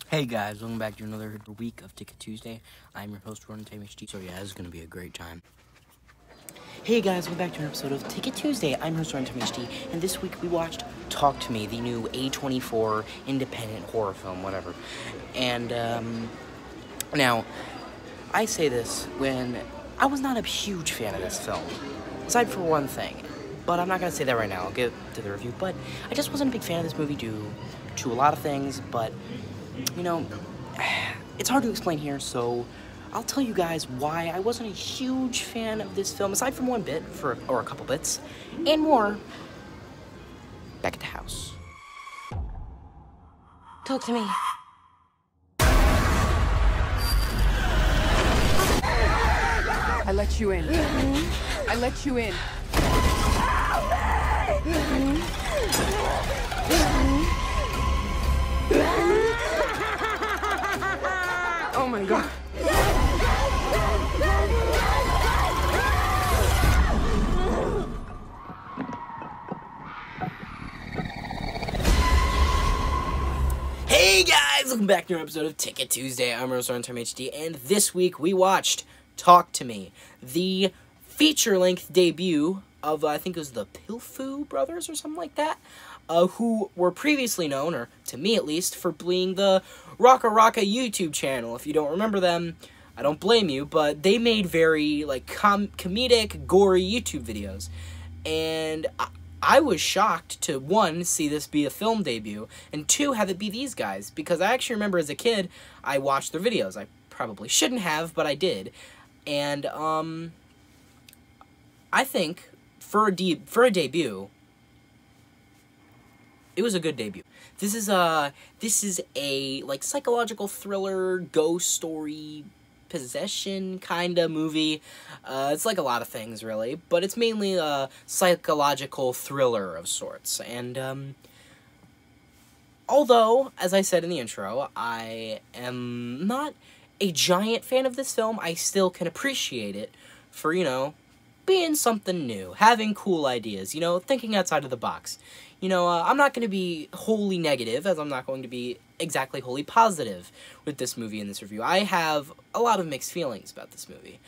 Hey guys, welcome back to another week of Ticket Tuesday. I'm your host, Ronan Time HD. So yeah, this is going to be a great time. Hey guys, welcome back to an episode of Ticket Tuesday. I'm your host, Ronan Time HD, and this week we watched Talk to Me, the new A24 independent horror film, whatever. And, now, I say this when I was not a huge fan of this film, aside for one thing. But I'm not going to say that right now. I'll get to the review. But I just wasn't a big fan of this movie due to a lot of things, but you know, it's hard to explain here, so I'll tell you guys why I wasn't a huge fan of this film, aside from one bit, or a couple bits, and more, back at the house. Talk to me. I let you in. I let you in. Oh my God. Hey guys, welcome back to another episode of Ticket Tuesday. I'm Ronan Time HD, and this week we watched Talk to Me, the feature-length debut of, I think it was the Pilfu brothers or something like that, who were previously known, or to me at least, for being the Rocka Rocka YouTube channel. If you don't remember them, I don't blame you, but they made very, like, comedic, gory YouTube videos. And I was shocked to, one, see this be a film debut, and two, have it be these guys, because I actually remember as a kid, I watched their videos. I probably shouldn't have, but I did. And, I think, for a debut, it was a good debut. This is a like psychological thriller, ghost story, possession kind of movie. It's like a lot of things really, but it's mainly a psychological thriller of sorts. And although, as I said in the intro, I am not a giant fan of this film, I still can appreciate it for, you know, being something new, having cool ideas, you know, thinking outside of the box. You know, I'm not going to be wholly negative, as I'm not going to be exactly wholly positive with this movie in this review. I have a lot of mixed feelings about this movie.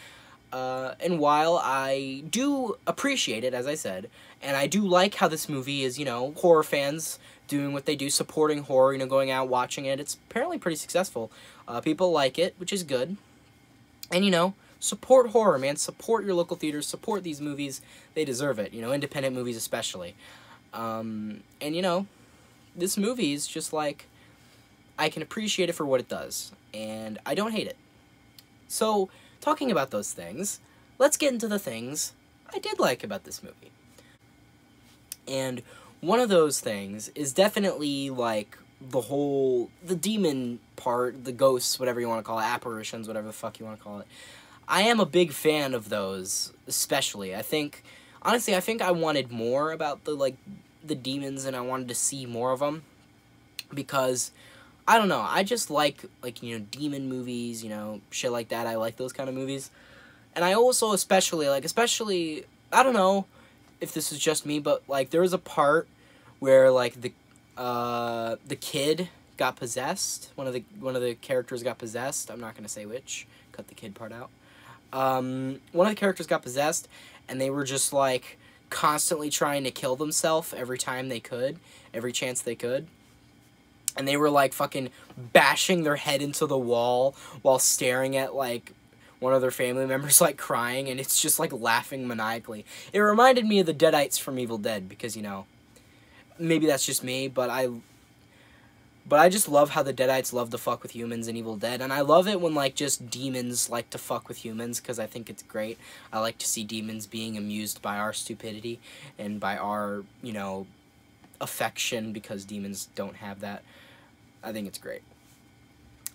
And while I do appreciate it, as I said, and I do like how this movie is, you know, horror fans doing what they do, supporting horror, you know, going out, watching it, it's apparently pretty successful. People like it, which is good. And, you know, support horror, man. Support your local theaters. Support these movies. They deserve it. You know, independent movies especially. And, you know, this movie is just, like, I can appreciate it for what it does. And I don't hate it. So, talking about those things, let's get into the things I did like about this movie. And one of those things is definitely, like, the demon part, the ghosts, whatever you want to call it, apparitions, whatever the fuck you want to call it. I am a big fan of those, especially. Honestly, I think I wanted more about the demons, and I wanted to see more of them. Because, I don't know, I just like, you know, demon movies, you know, shit like that. I like those kind of movies. And I also especially, I don't know if this is just me, but, like, there was a part where, like, the kid got possessed. One of the characters got possessed. I'm not gonna say which. Cut the kid part out. One of the characters got possessed, and they were just, like, constantly trying to kill themselves every time they could, every chance they could. And they were, like, fucking bashing their head into the wall while staring at, like, one of their family members, like, crying, and it's just, like, laughing maniacally. It reminded me of the Deadites from Evil Dead, because, you know, maybe that's just me, but I just love how the Deadites love to fuck with humans in Evil Dead, and I love it when, like, just demons like to fuck with humans, because I think it's great. I like to see demons being amused by our stupidity, and by our, you know, affection, because demons don't have that. I think it's great.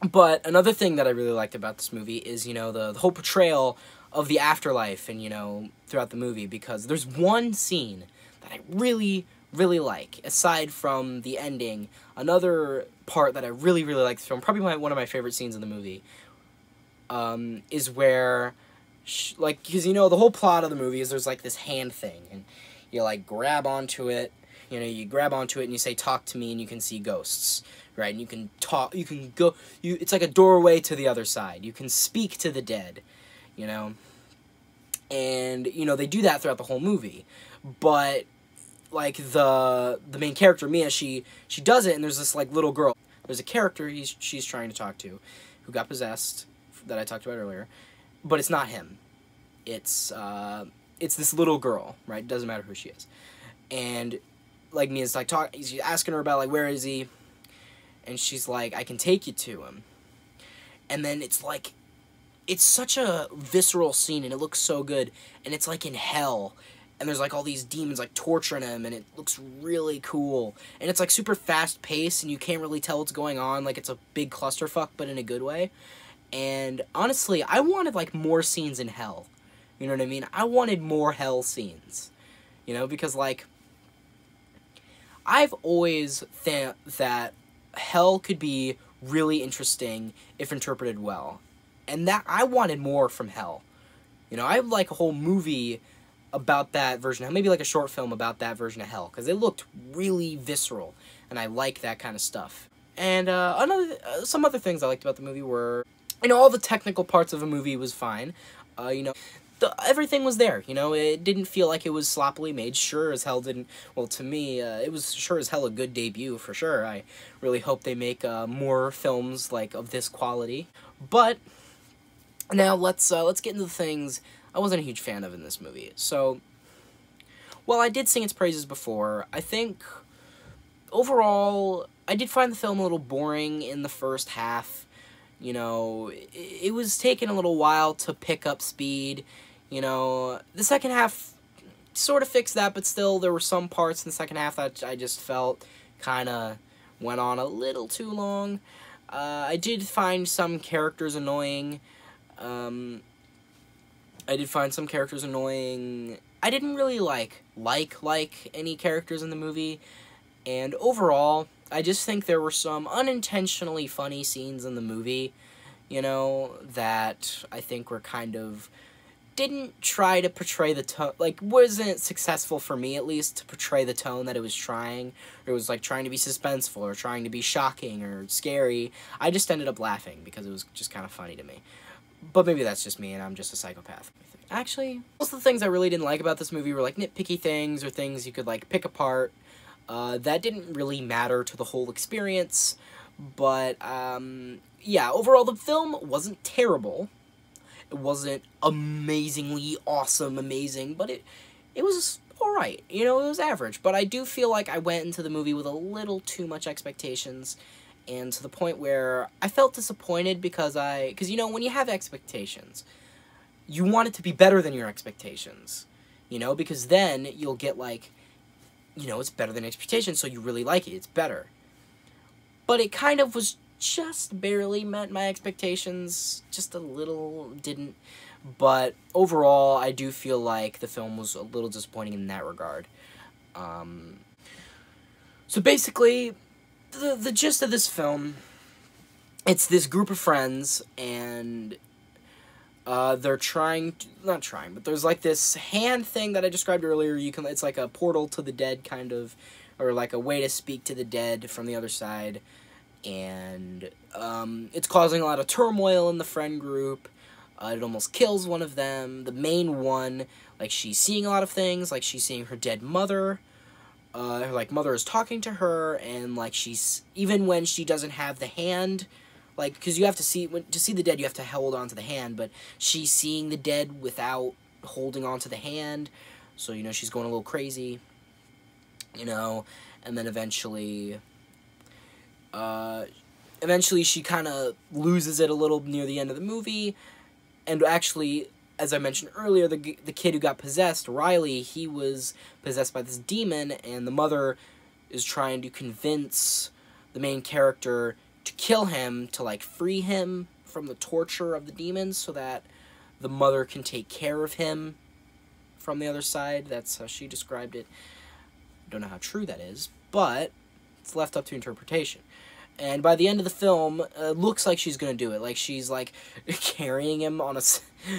But another thing that I really liked about this movie is, you know, the whole portrayal of the afterlife, and, you know, throughout the movie, because there's one scene that I really like, aside from the ending. Another part that I really like this film, probably one of my favorite scenes in the movie, is where, because, you know, the whole plot of the movie is there's, like, this hand thing, and you, like, grab onto it, You know, you grab onto it and you say, talk to me, and you can see ghosts, right? And you can talk, you can go, it's like a doorway to the other side. You can speak to the dead, you know? And, you know, they do that throughout the whole movie. But, like, the main character, Mia, she does it, and there's this, like, little girl. There's a character she's trying to talk to who got possessed that I talked about earlier. But it's not him. It's this little girl, right? It doesn't matter who she is. And, like, Mia's, like, he's asking her about, like, where is he? And she's like, I can take you to him. And then it's, like, it's such a visceral scene, and it looks so good. And it's, like, in hell. And there's, like, all these demons, like, torturing him, and it looks really cool. And it's, like, super fast-paced, and you can't really tell what's going on. Like, it's a big clusterfuck, but in a good way. And, honestly, I wanted, like, more scenes in hell. You know what I mean? I wanted more hell scenes. You know, because, like, I've always thought that hell could be really interesting if interpreted well. And that, I wanted more from hell. You know, I have, like, a whole movie about that version of hell. Maybe, like, a short film about that version of hell. Because it looked really visceral. And I like that kind of stuff. And, some other things I liked about the movie were, you know, all the technical parts of a movie was fine. You know, everything was there, you know, it didn't feel like it was sloppily made. Sure as hell didn't, well, to me, it was sure as hell a good debut, for sure. I really hope they make, more films, like, of this quality. But, now, let's get into the things I wasn't a huge fan of in this movie. So, while I did sing its praises before, I think, overall, I did find the film a little boring in the first half. You know, it was taking a little while to pick up speed. You know, the second half sort of fixed that, but still there were some parts in the second half that I just felt kind of went on a little too long. I did find some characters annoying. I didn't really like any characters in the movie. And overall, I just think there were some unintentionally funny scenes in the movie, you know, that I think were kind of, didn't try to portray the tone, like, wasn't successful for me, at least, to portray the tone that it was trying. It was, like, trying to be suspenseful, or trying to be shocking, or scary. I just ended up laughing, because it was just kind of funny to me. But maybe that's just me, and I'm just a psychopath. Actually, most of the things I really didn't like about this movie were, like, nitpicky things, or things you could, like, pick apart. That didn't really matter to the whole experience, but, yeah, overall the film wasn't terrible. It wasn't amazingly awesome, amazing, but it was alright, you know, it was average. But I do feel like I went into the movie with a little too much expectations, and to the point where I felt disappointed because you know, when you have expectations, you want it to be better than your expectations, you know, because then you'll get, like, you know, it's better than expectations, so you really like it, it's better. But it kind of was just barely met my expectations, just a little didn't. But overall, I do feel like the film was a little disappointing in that regard. So basically, the gist of this film, it's this group of friends, and they're not trying, but there's like this hand thing that I described earlier. It's like a portal to the dead, kind of, or like a way to speak to the dead from the other side. And it's causing a lot of turmoil in the friend group. It almost kills one of them. The main one, like, she's seeing a lot of things. Like, she's seeing her dead mother. Her, like, mother is talking to her, and, like, even when she doesn't have the hand, like, because you have to see the dead, you have to hold on to the hand, but she's seeing the dead without holding on to the hand. So, you know, she's going a little crazy, you know, and then eventually she kind of loses it a little near the end of the movie. And actually, as I mentioned earlier, the kid who got possessed, Riley, he was possessed by this demon, and the mother is trying to convince the main character to kill him, to, like, free him from the torture of the demons, so that the mother can take care of him from the other side. That's how she described it. Don't know how true that is, but it's left up to interpretation. And by the end of the film, it looks like she's gonna do it. Like, she's, like, carrying him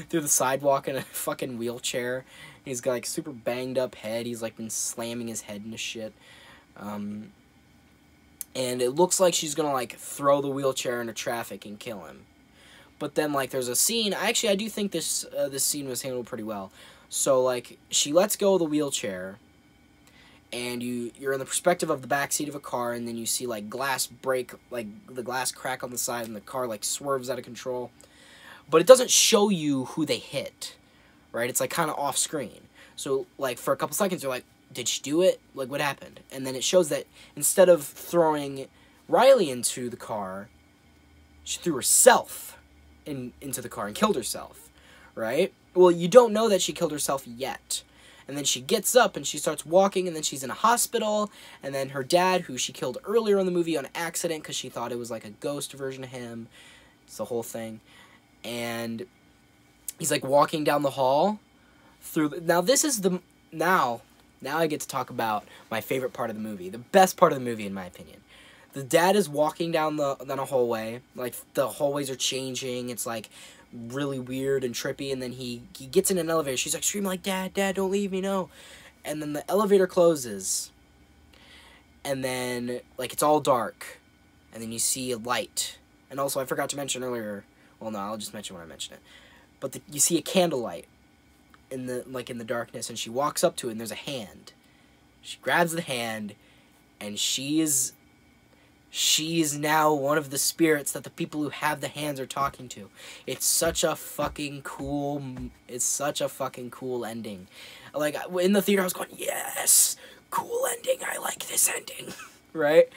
through the sidewalk in a fucking wheelchair. He's got, like, super banged up head. He's, like, been slamming his head into shit. And it looks like she's gonna, like, throw the wheelchair into traffic and kill him. But then, like, there's a scene. Actually, I do think this scene was handled pretty well. So, like, she lets go of the wheelchair, and you're in the perspective of the backseat of a car, and then you see, like, glass break, like, the glass crack on the side, and the car, like, swerves out of control. But it doesn't show you who they hit, right? It's, like, kind of off-screen. So, like, for a couple seconds, you're like, did she do it? Like, what happened? And then it shows that instead of throwing Riley into the car, she threw herself into the car and killed herself, right? Well, you don't know that she killed herself yet. And then she gets up and she starts walking, and then she's in a hospital, and then her dad, who she killed earlier in the movie on accident because she thought it was like a ghost version of him. It's the whole thing. And he's like walking down the hall through now this is the now I get to talk about my favorite part of the movie, the best part of the movie in my opinion. The dad is walking down a hallway, like the hallways are changing, it's like really weird and trippy, and then he gets in an elevator. She's like screaming like, Dad, don't leave me, no. And then the elevator closes, and then like it's all dark, and then you see a light. And also I forgot to mention earlier, well no, I'll just mention when I mention it, but you see a candlelight in the darkness, and she walks up to it, and there's a hand. She grabs the hand, and she's now one of the spirits that the people who have the hands are talking to. It's such a fucking cool ending. Like, in the theater, I was going, yes, cool ending, I like this ending, right?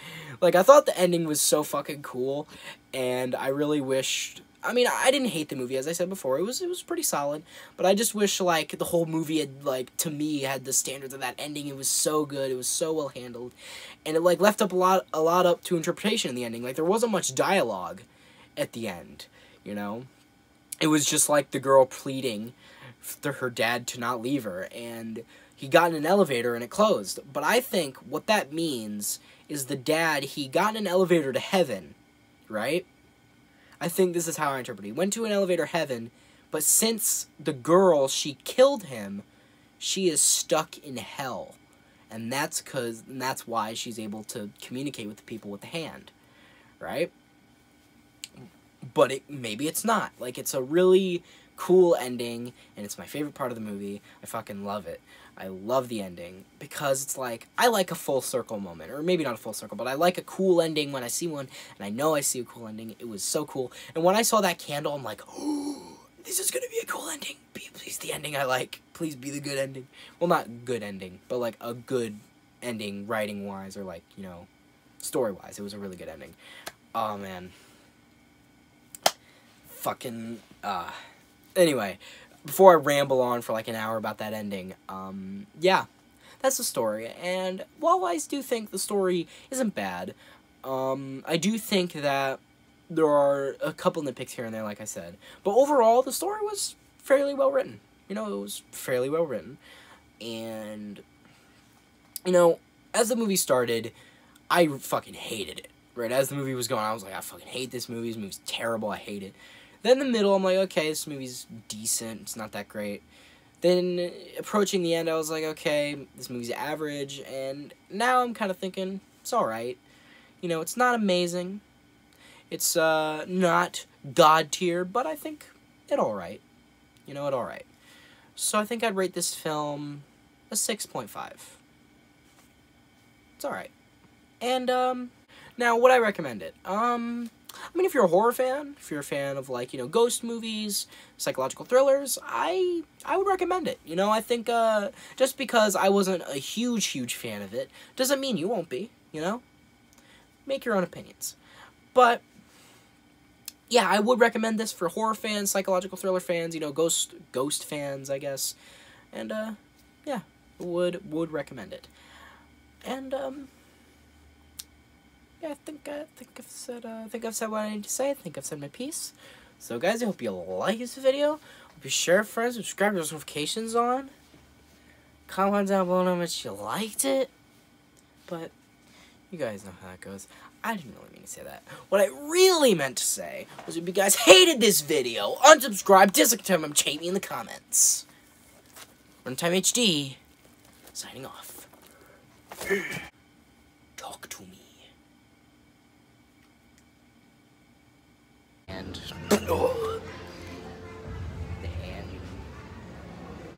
Like, I thought the ending was so fucking cool, and I really wished, I mean, I didn't hate the movie, as I said before, it was pretty solid, but I just wish, like, the whole movie had, like, to me, had the standards of that ending. It was so good, it was so well handled, and it, like, left up a lot up to interpretation in the ending. Like, there wasn't much dialogue at the end, you know? It was just, like, the girl pleading for her dad to not leave her, and he got in an elevator and it closed. But I think what that means is the dad, he got in an elevator to heaven, right? I think this is how I interpret it. He went to an elevator heaven, but since the girl, she killed him, she is stuck in hell. And that's why she's able to communicate with the people with the hand, right? But maybe it's not. Like, it's a really cool ending, and it's my favorite part of the movie. I fucking love it. I love the ending, because it's like, I like a full circle moment, or maybe not a full circle, but I like a cool ending when I see one, and I know I see a cool ending. It was so cool, and when I saw that candle, I'm like, oh, this is gonna be a cool ending. Please, the ending I like. Please be the good ending. Well, not good ending, but like a good ending, writing-wise, or like, you know, story-wise. It was a really good ending. Oh, man. Fucking, anyway, before I ramble on for like an hour about that ending, yeah, that's the story, and while I do think the story isn't bad, I do think that there are a couple nitpicks here and there, like I said, but overall, the story was fairly well written. You know, it was fairly well written, and, you know, as the movie started, I fucking hated it, right? As the movie was going, I was like, I fucking hate this movie. This movie's terrible. I hate it. Then in the middle, I'm like, okay, this movie's decent. It's not that great. Then, approaching the end, I was like, okay, this movie's average. And now I'm kind of thinking, it's alright. You know, it's not amazing. It's not God tier, but I think it alright. You know, it alright. So I think I'd rate this film a 6.5. It's alright. And, now, would I recommend it? I mean, if you're a horror fan, if you're a fan of, like, you know, ghost movies, psychological thrillers, I would recommend it. You know, I think, just because I wasn't a huge fan of it, doesn't mean you won't be, you know? Make your own opinions. But, yeah, I would recommend this for horror fans, psychological thriller fans, you know, ghost fans, I guess. And, yeah, would recommend it. And, yeah, I think I've said what I need to say. I think I've said my piece. So, guys, I hope you like this video. Hope you share it, friends. Subscribe, those notifications on. Comment down below how much you liked it. But you guys know how that goes. I didn't really mean to say that. What I really meant to say was if you guys hated this video, unsubscribe, dislike, chat me in the comments. Runtime HD, signing off. talk to me. And...